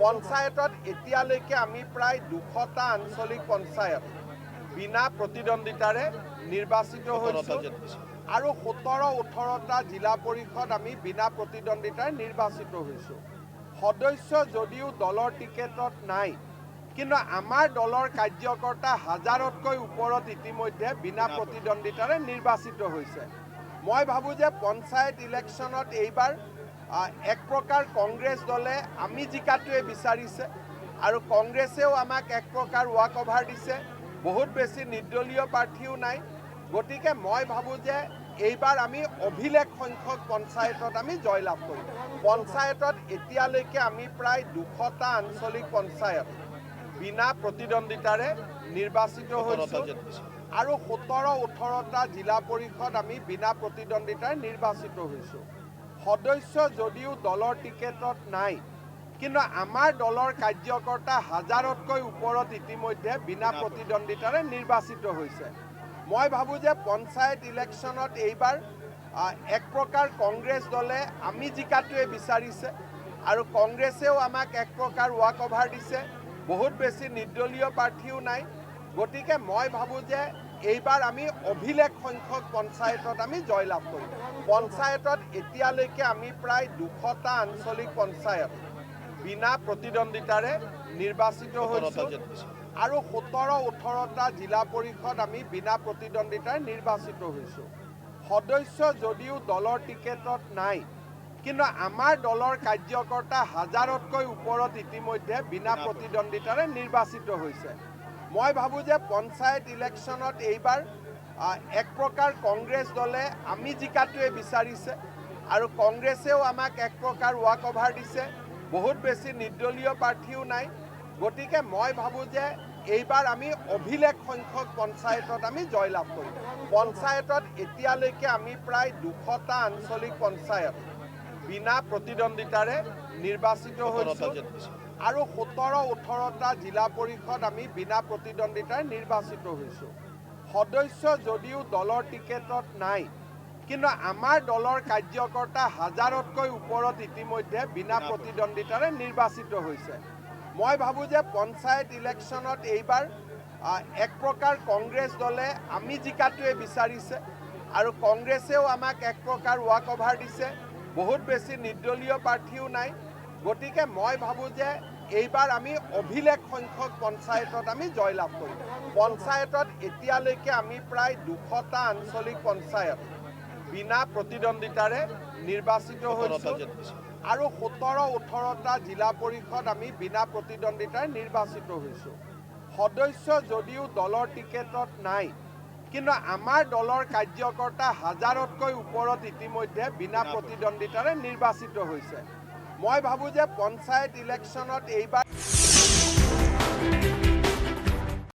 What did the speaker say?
পঞ্চায়তত এতিয়ালৈকে আমি প্ৰায় 200টা আঞ্চলিক পঞ্চায়ত বিনা প্ৰতিদ্বন্দ্বিতাৰে নিৰ্বাচিত হৈছোঁ আৰু 17-18টা জিলা পৰিষদ আমি বিনা প্ৰতিদ্বন্দ্বিতাৰে নিৰ্বাচিত হৈছোঁ। সদস্য যদিও দলৰ টিকেটত নাই, কিন্তু আমাৰ দলৰ কাৰ্যকৰ্তা হাজাৰতকৈ ওপৰত ইতিমধ্যে বিনা প্ৰতিদ্বন্দ্বিতাৰে নিৰ্বাচিত হৈছে। মই ভাবোঁ যে পঞ্চায়ত ইলেকশ্যনত এইবাৰ এক প্ৰকাৰ কংগ্ৰেছ দলে আমি জিকাটোৱে বিচাৰিছে আৰু কংগ্ৰেছেও আমাক এক প্ৰকাৰ ৱাক অভাৰ দিছে। বহুত বেছি নিৰ্দলীয় প্ৰাৰ্থীও নাই। গতিকে মই ভাবোঁ যে এইবাৰ আমি অভিলেখ সংখ্যক পঞ্চায়তত আমি জয়লাভ কৰিম। পঞ্চায়তত এতিয়ালৈকে আমি প্ৰায় 200টা আঞ্চলিক পঞ্চায়ত বিনা প্ৰতিদ্বন্দ্বিতাৰে নিৰ্বাচিত হৈছোঁ আৰু 17-18টা জিলা পৰিষদ আমি বিনা প্ৰতিদ্বন্দ্বিতাৰে নিৰ্বাচিত হৈছোঁ। সদস্য যদিও দলৰ টিকেটত নাই, কিন্তু আমাৰ দলৰ কাৰ্যকৰ্তা হাজাৰতকৈ ওপৰত ইতিমধ্যে বিনা প্ৰতিদ্বন্দ্বিতাৰে নিৰ্বাচিত হৈছে। মই ভাবোঁ যে পঞ্চায়ত ইলেকশ্যনত এইবাৰ এক প্ৰকাৰ কংগ্ৰেছ দলে আমি জিকাটোৱে বিচাৰিছে আৰু কংগ্ৰেছেও আমাক এক প্ৰকাৰ ৱাক অভাৰ দিছে। বহুত বেছি নিৰ্দলীয় প্ৰাৰ্থীও নাই। গতিকে মই ভাবোঁ যে এইবাৰ আমি অভিলেখ সংখ্যক পঞ্চায়তত আমি জয়লাভ কৰিম। পঞ্চায়তত এতিয়ালৈকে আমি প্ৰায় 200টা আঞ্চলিক পঞ্চায়ত বিনা প্ৰতিদ্বন্দ্বিতাৰে নিৰ্বাচিত হৈছোঁ আৰু 17-18টা জিলা পৰিষদ আমি বিনা প্ৰতিদ্বন্দ্বিতাৰে নিৰ্বাচিত হৈছোঁ। সদস্য যদিও দলৰ টিকেটত নাই, কিন্তু আমাৰ দলৰ কাৰ্যকৰ্তা হাজাৰতকৈ ওপৰত ইতিমধ্যে বিনা প্ৰতিদ্বন্দ্বিতাৰে নিৰ্বাচিত হৈছে। মই ভাবোঁ যে পঞ্চায়ত ইলেকশ্যনত এইবাৰ এক প্ৰকাৰ কংগ্ৰেছ দলে আমি জিকাটোৱে বিচাৰিছে আৰু কংগ্ৰেছেও আমাক এক প্ৰকাৰ ৱাক অভাৰ দিছে। বহুত বেছি নিৰ্দলীয় প্ৰাৰ্থীও নাই। গতিকে মই ভাবোঁ যে এইবাৰ আমি অভিলেখ সংখ্যক পঞ্চায়তত আমি জয়লাভ কৰিম। পঞ্চায়তত এতিয়ালৈকে আমি প্ৰায় 200টা আঞ্চলিক পঞ্চায়ত বিনা প্ৰতিদ্বন্দ্বিতাৰে নিৰ্বাচিত হৈছোঁ আৰু 17-18টা জিলা পৰিষদ আমি বিনা প্ৰতিদ্বন্দ্বিতাৰে নিৰ্বাচিত হৈছোঁ। সদস্য যদিও দলৰ টিকেটত নাই, কিন্তু আমাৰ দলৰ কাৰ্যকৰ্তা হাজাৰতকৈ ওপৰত ইতিমধ্যে বিনা প্ৰতিদ্বন্দ্বিতাৰে নিৰ্বাচিত হৈছে। মই ভাবোঁ যে পঞ্চায়ত ইলেকশ্যনত এইবাৰ এক প্ৰকাৰ কংগ্ৰেছ দলে আমি জিকাটোৱে বিচাৰিছে আৰু কংগ্ৰেছেও আমাক এক প্ৰকাৰ ৱাক অভাৰ দিছে। বহুত বেছি নিৰ্দলীয় প্ৰাৰ্থীও নাই। গতিকে মই ভাবোঁ যে এইবাৰ আমি অভিলেখ সংখ্যক পঞ্চায়তত আমি জয়লাভ কৰিম। পঞ্চায়তত এতিয়ালৈকে আমি প্ৰায় 200টা আঞ্চলিক পঞ্চায়ত বিনা প্ৰতিদ্বন্দ্বিতাৰে নিৰ্বাচিত হৈছোঁ আৰু 17-18টা জিলা পৰিষদ আমি বিনা প্ৰতিদ্বন্দ্বিতাৰে নিৰ্বাচিত হৈছোঁ। সদস্য যদিও দলৰ টিকেটত নাই, কিন্তু আমাৰ দলৰ কাৰ্যকৰ্তা হাজাৰতকৈ ওপৰত ইতিমধ্যে বিনা প্ৰতিদ্বন্দ্বিতাৰে নিৰ্বাচিত হৈছে। মই ভাবোঁ যে পঞ্চায়ত ইলেকশ্যনত এইবাৰ